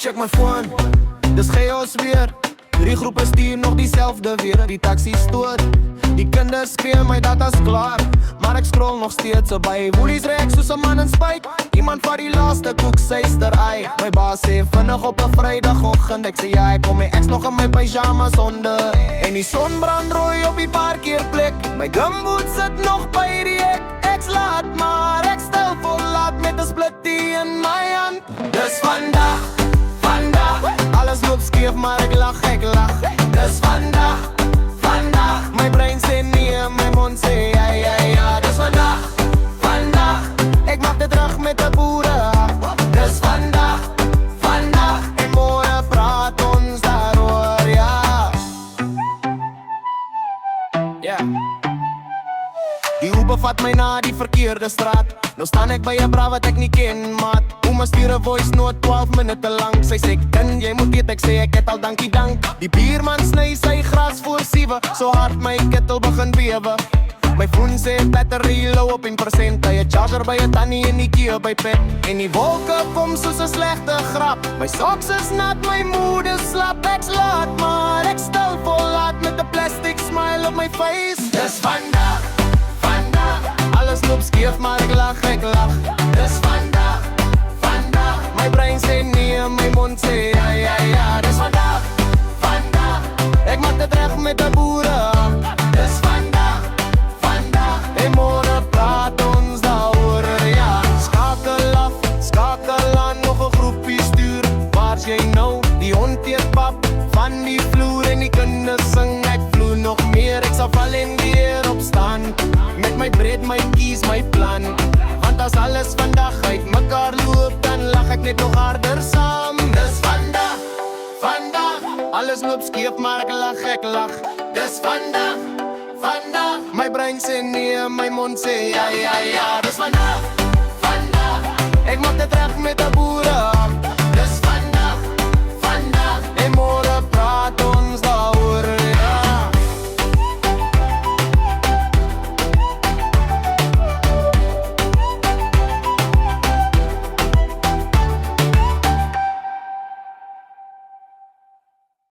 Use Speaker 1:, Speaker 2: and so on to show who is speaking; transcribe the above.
Speaker 1: check my phone, dis chaos weer. 3 groepe stuur nog diezelfde weer. Die taxi stoot, die kinders skree, my data's klaar. Maar ek scroll nog steeds so by Woolies rek soos 'n man in spyt. Iemand vat die laaste koeksuister ei. My baas sê vinnig op 'n Vrydagoggend. Ek sê ja, ek kom my ex nog in my pyjamas onder. En die son brand rooi op die parkeerplek. My gumboots sit nog by die hek. Ek's laat, maar ek stel vol laat met 'n splittie in my hand. Dis vandag, alles loop skeef, maar ek lach. Dis vandag, my brein sê nee, my mond sê ja. Dis vandag, ek maak dit terug met 'n boere. Dis vandag, en môre praat ons daaroor, ja. Die Uber vat my na die verkeerde straat. Nou staan ek by 'n bra wat ek nie ken, maat. Ouma stuur 'n voice note 12 minute lang. Sy sê, "Kind, jy moet weet," ek sê, "Ek het al dankie dank." Die buurman sny sy gras voor 7, so hard my kettle begin bewe. My phone sê battery low op 1%. Hy 'n charger by 'n tannie in die Kia by Pep. En die wolke kom soos 'n slegte grap. My socks is nat, my mood is slap. Ek's laat, maar ek stel vol laat met 'n plastic smile op my face. Dis vandag, alles loop skeef, maar ek lach. Dis vandag, my brein sê nee, my mond sê ja. Dis vandag, ek maak dit reg met 'n boere. Dis vandag, en môre praat ons daaroor, ja. Skakel af, skakel aan, nog 'n groepie stuur. Waar's jy nou? Die hond eet pap van die vloer en die kinders sing. Ek vloer nog meer, ek sal val en weer opstaan. Met my breed, my kies, my plan. Want as alles vandag uit mekaar loop, dan lach ek net nog harder saam. Dis vandag, alles loop skeef, maar ek lach. Dis vandag, my brein sê nee, my mond sê ja. Dis vandag.